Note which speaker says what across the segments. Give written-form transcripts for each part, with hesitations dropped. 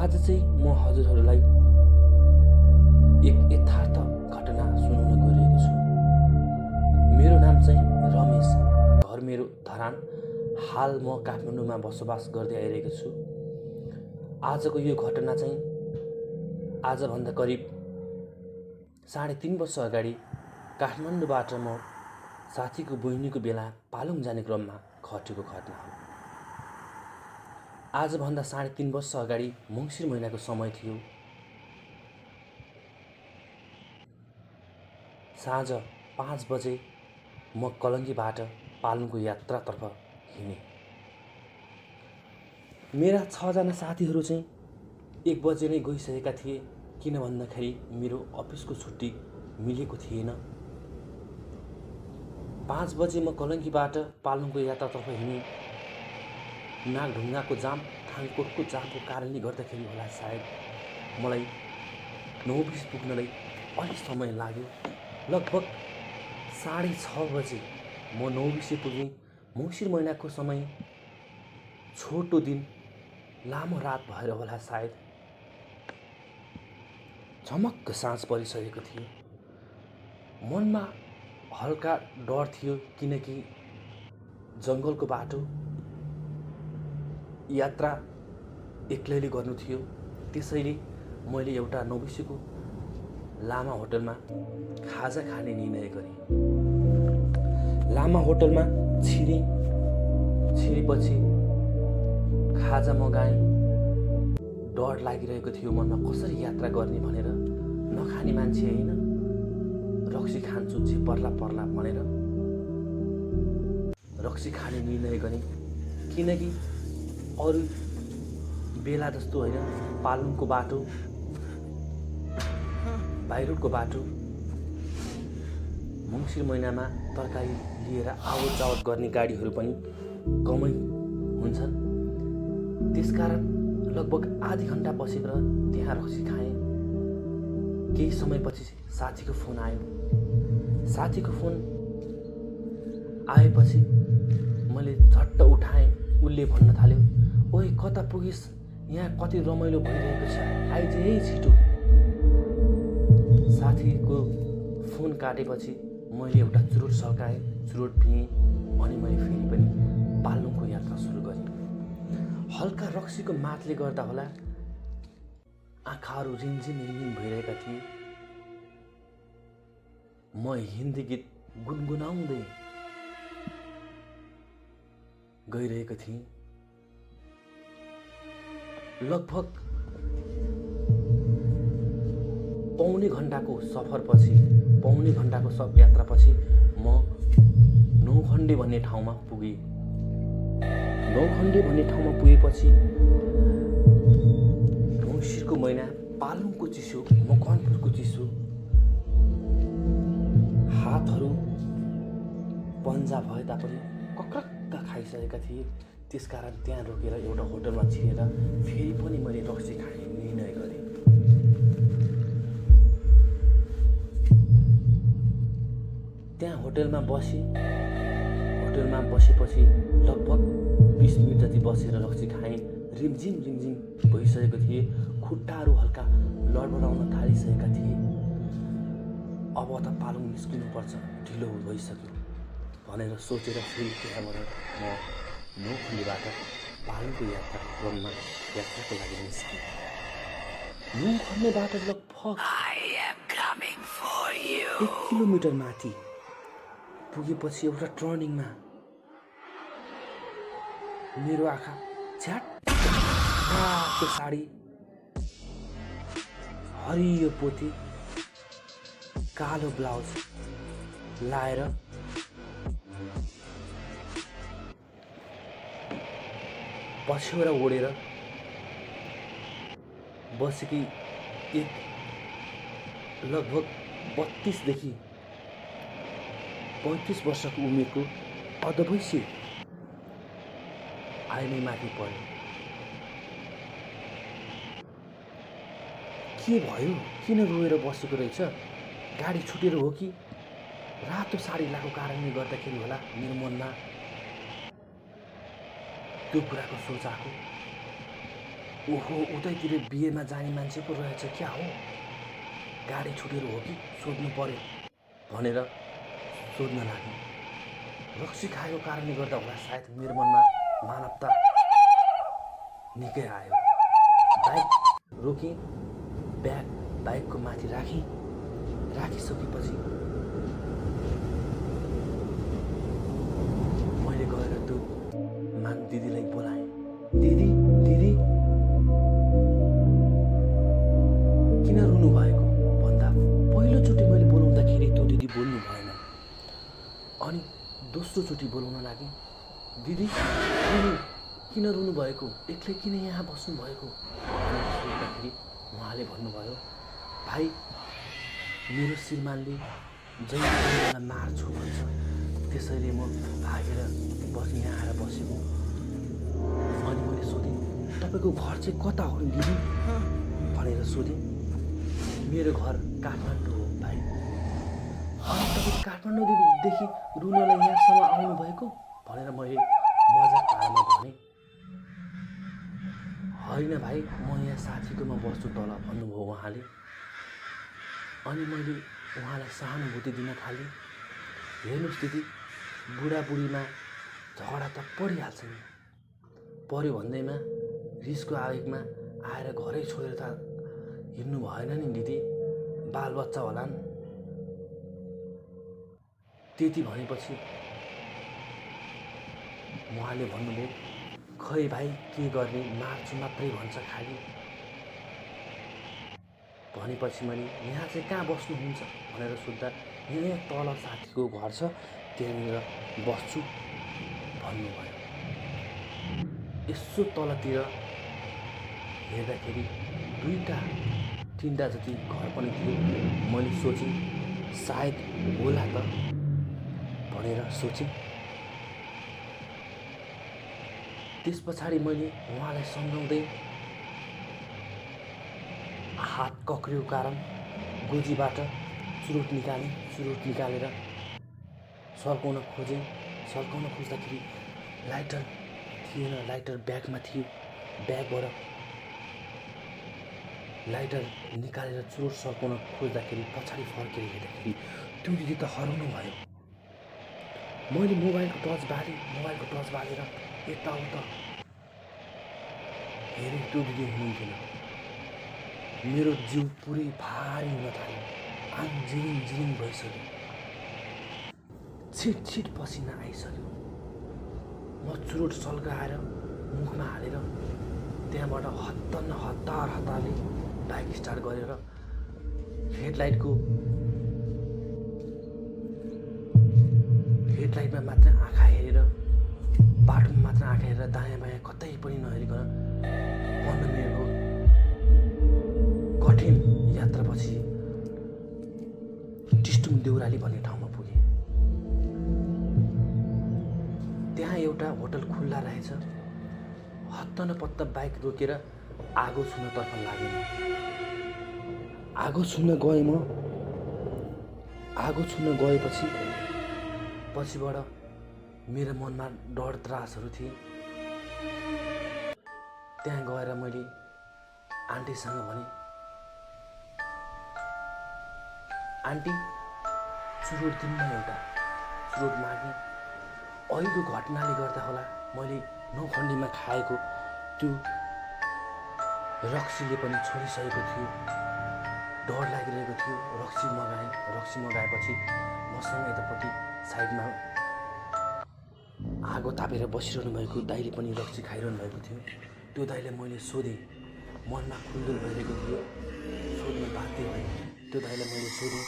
Speaker 1: आज चाहिँ म हजुरहरूलाई एक यथार्थ घटना सुनाउन गइरहेको छु। मेरो नाम चाहिँ रमेश, घर मेरो धरान। हाल म काठमाडौँमा बसोबास गर्दै आइरहेको छु। आजको यो घटना चाहिँ आजभन्दा करिब 3.5 वर्ष अगाडि काठमाडौँबाट म साथीको बहिनीको बेला पालुङ जाने क्रममा घटेको घटना हो। आजभन्दा 3.5 वर्ष अगाडि मङ्सिर महिनाको समय थियो। साँझ 5 बजे म कलङ्गीबाट पालुङको यात्रातर्फ हिँडेँ। मेरा 6 जना साथीहरू चाहिँ 1 बजे नै गइसकेका थिए, किन भन्दाखेरि मेरो अफिसको छुट्टी मिलेको थिएन। 5 बजे म कलङ्गीबाट पालुङको यात्रातर्फ हिँडेँ। नागढुङ्गाको जाम, थाङकोटको जामको कारणले गर्दाखेरि होला सायद मलाई नौबिस पुग्नलाई अलि समय लाग्यो। लगभग 6:30 बजे म नौबिसे पुगेँ। मङ्सिर महिनाको समय, छोटो दिन, लामो रात भएर होला सायद झमक्क साँझ परिसकेको थियो। मनमा हल्का डर थियो, किनकि जङ्गलको बाटो, यात्रा एक्लैले गर्नु थियो। त्यसैले मैले एउटा नौबिसेको लामा होटलमा खाजा खाने निर्णय गरेँ। लामा होटलमा छिरेपछि खाजा मगाएँ। डर लागिरहेको थियो मनमा, कसरी यात्रा गर्ने भनेर। नखाने मान्छे होइन, रक्सी खान्छु, जे पर्ला पर्ला भनेर रक्सी खाने निर्णय गरेँ। किनकि अरू बेला जस्तो होइन, पालुङको बाटो, बाहिरको बाटो, मङ्सिर महिनामा तरकारी लिएर आवत जावत गर्ने गाडीहरू पनि कमै हुन्छन्। त्यसकारण लगभग आधी घन्टा बसेर त्यहाँ रक्सी खाएँ। केही समयपछि साथीको फोन आयो। साथीको फोन आएपछि मैले झट्ट उठाएँ। उसले भन्न थाल्यो, ओए कता पुगिस्, यहाँ कति रमाइलो भइरहेको छ, आइज है छिटो। साथीको फोन काटेपछि मैले एउटा चुरोट सल्काएँ, चुरोट पिएँ, अनि मैले फेरि पनि पालुङको यात्रा सुरु गरेँ। हल्का रक्सीको मातले गर्दा होला आँखाहरू रिमझिम भइरहेका थिए। म हिन्दी गीत गुनगुनाउँदै गइरहेको थिएँ। लगभग पौने घन्टाको यात्रापछि म नौखण्डे भन्ने ठाउँमा पुगेँ। नौखण्डे भन्ने ठाउँमा पुगेपछि मङ्सिरको महिना, पालुङको चिसो, मकवानपुरको चिसो, हातहरू पन्जा भए तापनि कक्रक्क खाइसकेका थिए। त्यसकारण त्यहाँ रोकेर एउटा होटलमा छिरेर फेरि पनि मैले रक्सी खाने निर्णय गरेँ। त्यहाँ होटलमा बसेपछि लगभग 20 मिनट जति बसेर रक्सी खाएँ। रिमझिम भइसकेको थिए। खुट्टाहरू हल्का लडबडाउन थालिसकेका थिए। अब त पालुङ निस्किनुपर्छ, ढिलो भइसक्यो भनेर सोचेर फेरि त्यहाँबाट म नौखण्डीबाट पालुङको यात्राको लागि निस्केँ। नौखण्डीबाट लगभग 1 किलोमिटर माथि पुगेपछि एउटा टर्निङमा मेरो आँखा झ्याट्टो साडी, हरियो पोते, कालो ब्लाउज लाएर पछ्यौरा ओढेर बसेकी एक लगभग 32 देखि 35 वर्षको उमेरको अधवैँसी आइमै माथि पर्यो। के भयो, किन रोएर बसेको रहेछ, गाडी छुटेर हो कि रातो साडी लगाएको कारणले गर्दाखेरि होला मेरो मनमा। त्यो कुराको सोच आएको। ओहो उतैतिर बिहेमा जाने मान्छे पो रहेछ क्या हो, गाडी छुटेर हो कि सोध्नु पर्यो भनेर सोध्न लागेँ। रक्सी खाएको कारणले गर्दा होला सायद मेरो मनमा मानवता निकै आयो। बाइक रोकेँ, ब्याग बाइकको माथि राखिसकेपछि मैले गएर त्यो दिदीलाई बोलाएँ। दिदी दिदी किन रुनु भएको भन्दा पहिलोचोटि मैले बोलाउँदाखेरि त्यो दिदी बोल्नु भएन। अनि दोस्रोचोटि बोलाउन लागेँ, दिदी किन रुनु भएको, एक्लै किन यहाँ बस्नु भएको सोद्धाखेरि उहाँले भन्नुभयो, भाइ मेरो श्रीमानले जहिले मलाई मार्छु भन्छ, त्यसैले म भागेर यहाँ आएर बसेको। अनि मैले सोधेँ, तपाईँको घर चाहिँ कता हो दिदी भनेर सोधेँ। मेरो घर काठमाडौँ हो भाइ। अनि तपाईँ काठमाडौँदेखि रुनलाई यहाँसम्म आउनुभएको भनेर मैले मजाक पारामा भनेँ। होइन भाइ, म यहाँ साथीकोमा बस्छु तल भन्नुभयो उहाँले। अनि मैले उहाँलाई सहानुभूति दिन थालेँ। हेर्नुहोस् दिदी, बुढाबुढीमा झगडा त परिहाल्छ नि, पर्यो भन्दैमा रिसको आवेगमा आएर घरै छोडेर त हिँड्नु भएन नि दिदी, बालबच्चा होलान्। त्यति भनेपछि उहाँले भन्नुभयो, खै भाइ के गर्ने, मार्छु मात्रै भन्छ खालि। भनेपछि मैले यहाँ चाहिँ कहाँ बस्नुहुन्छ भनेर सोद्धा यहाँ तल साथीको घर छ त्यहाँनिर बस्छु भन्नुभयो। यसो तलतिर हेर्दाखेरि 2-3 जति घर पनि थियो। मैले सोचेँ सायद होला त भनेर सोचेँ। त्यस पछाडि मैले उहाँलाई सम्झाउँदै हात कक्रिएको कारण गोजीबाट चुरोट निकालेर सल्काउन खोज्दाखेरि लाइटर थिएन, लाइटर ब्यागमा थियो। ब्यागबाट लाइटर निकालेर चुरोट सल्काउन खोज्दाखेरि पछाडि फर्केर हेर्दाखेरि त्यो दिदी त हराउनु भयो। मैले मोबाइलको टर्च बालेर यताउता हेरेँ, त्यो दिदी हुनुहुन्थेन। मेरो जिउ पुरै भारी हुन थाल्यो, आङ जिरिङ भइसक्यो, छिट पसिना आइसक्यो। म चुरोट सल्काएर मुखमा हालेर त्यहाँबाट हतारले बाइक स्टार्ट गरेर हेडलाइटमा मात्र आँखा हेरेर, बाटोमा मात्र आँखा हेरेर दायाँ बायाँ कतै पनि नहेरिकन 15 मिनटको कठिन यात्रापछि टिस्टुङ देउराली भन्ने ठाउँमा पुगेँ। त्यहाँ एउटा होटल खुल्ला रहेछ। हत्तनपत्त बाइक रोकेर आगो छुनतर्फ लागेँ। आगो छुन गएपछि पछिबाट मेरो मनमा डर त्रासहरू थिए। त्यहाँ गएर मैले आन्टीसँग भने, आन्टी चुरोट दिनु न एउटा। चुरोट मागेँ। अहिलेको घटनाले गर्दा होला मैले नौखण्डीमा खाएको त्यो रक्सीले पनि छोडिसकेको थियो। डर लागिरहेको थियो। रक्सी मगाएपछि मसँग यतापट्टि साइडमा आगो तापेर बसिरहनु भएको दाइले पनि रक्सी खाइरहनु भएको थियो। त्यो दाइले मैले सोधेँ, मनमा खुल्दुल भइरहेको थियो, सोध्न बाध्य भएँ। त्यो दाइलाई मैले सोधेँ,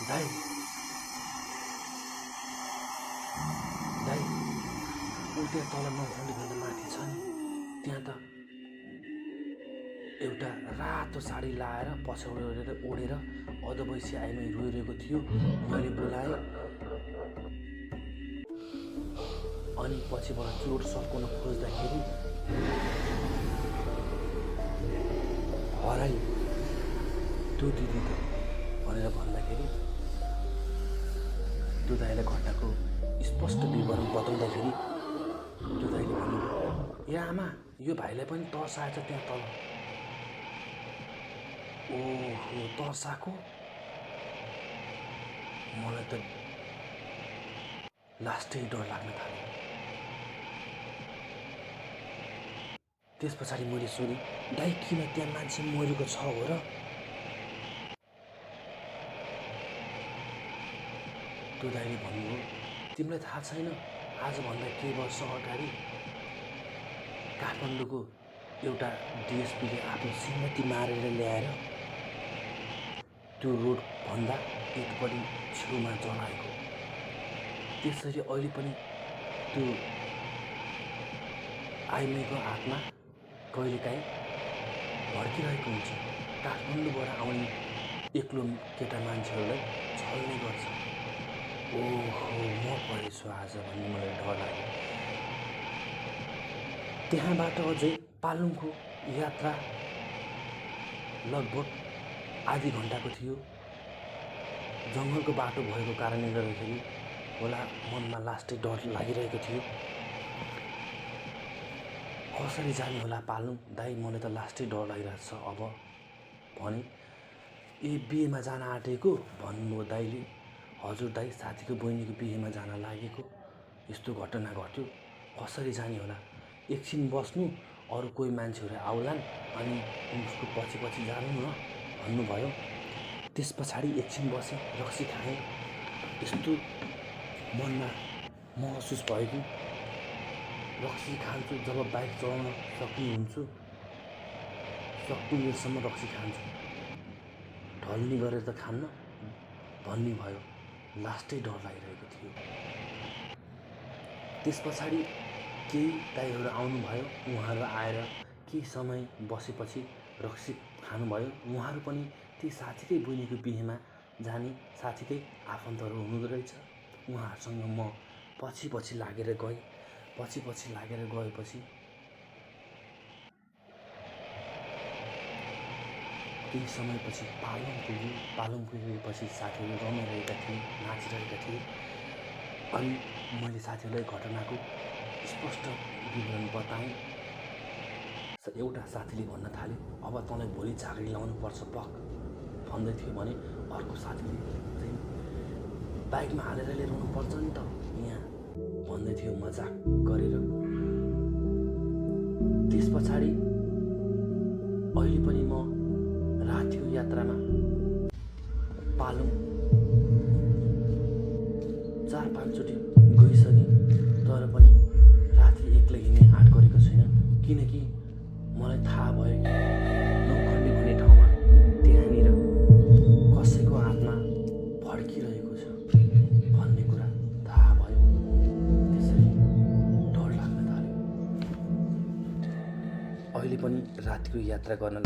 Speaker 1: दाइ ऊ त्यहाँ तल नौखण्डीभन्दा माथि छ नि, त्यहाँ त एउटा रातो साडी लाएर पछाडि ओढेर अधबैसी आइमै रोइरहेको थियो। मैले बोलाएँ। अनि पछिबाट चुरोट सल्काउन खोज्दाखेरि हराई त्यो दिदी त भनेर भन्दाखेरि त्यो दाइलाई घटनाको स्पष्ट विवरण बताउँदाखेरि त्यो दाइले भन्नुभयो, ए आमा, यो भाइलाई पनि तर्साएछ त्यहाँ तल। ओहो, तर्साको? मलाई त लास्टै डर लाग्न थाल्यो। त्यस पछाडि मैले सोधेँ, दाइ किन त्यहाँ मान्छे मरेको छ हो र? त्यो दाइले भन्नुभयो, तिमीलाई थाहा छैन, आजभन्दा केही वर्ष अगाडि काठमाडौँको एउटा डिएसपीले आफ्नो श्रीमती मारेर ल्याएर त्यो रोडभन्दा एकपट्टि छेउमा जलाएको। त्यसरी अहिले पनि त्यो आइमाईको आत्मा कहिलेकाहीँ भड्किरहेको हुन्छ। काठमाडौँबाट आउने एक्लो केटा मान्छेहरूलाई छल्ने गर्छ। ओहो, म परेछु आज भन्ने मलाई डर लाग्यो। त्यहाँबाट अझै पालुङको यात्रा लगभग आधी घन्टाको थियो। जङ्गलको बाटो भएको कारणले गर्दाखेरि होला मनमा लास्टै डर लागिरहेको थियो। कसरी जाने होला पालुङ? दाइ, मलाई त लास्टै डर लागिरहेको छ अब भने। ए, बिहेमा जान आँटेको भन्नुभयो दाइले। हजुर दाइ, साथीको बहिनीको बिहेमा जान लागेको, यस्तो घटना घट्यो, कसरी जाने होला? एकछिन बस्नु, अरू कोही मान्छेहरू आउलान् अनि उसको पछि पछि जानु न भन्नुभयो। त्यस पछाडि एकछिन बसेँ, रक्सी खाएँ। यस्तो मनमा महसुस भयो कि रक्सी खान्छु जब बाइक चलाउन सक्ने हुन्छु, सक्नेसम्म रक्सी खान्छु, ढल्ने गरेर त खान्न भन्ने भयो। लास्टै डर लागिरहेको थियो। त्यस पछाडि केही दाइहरू आउनुभयो। उहाँहरू आएर केही समय बसेपछि रक्सी खानुभयो। उहाँहरू पनि ती साथीकै बहिनीको बिहेमा जाने साथीकै आफन्तहरू हुनुहुँदो रहेछ। उहाँहरूसँग म पछि पछि लागेर गएँ। पछि लागेर गएपछि केही समयपछि पालुङ पुग्यो। पालुङ पुगेपछि साथीहरू रमाइरहेका थिए, नाचिरहेका थिए। अनि मैले साथीहरूलाई घटनाको स्पष्ट विवरण बताएँ। एउटा साथीले भन्न थाल्यो, अब तँलाई भोलि झाँक्री लाउनु पर्छ पक भन्दै थियो भने अर्को साथीले चाहिँ बाइकमा हालेर लिएर आउनु पर्छ नि त यहाँ भन्दै थियो मजाक गरेर। त्यस पछाडि अहिले पनि म रातिको यात्रामा पालुङ 4-5 चोटि गइसकेँ, तर पनि राति एक्लै हिँड्ने आँट गरेको छैन। किनकि मलाई थाहा भयो कि नौखण्डी भन्ने ठाउँमा त्यहाँनिर कसैको आत्मा भड्किरहेको छ भन्ने कुरा थाहा भयो। त्यसरी डर लाग्न थाल्यो। अहिले पनि रातिको यात्रा गर्न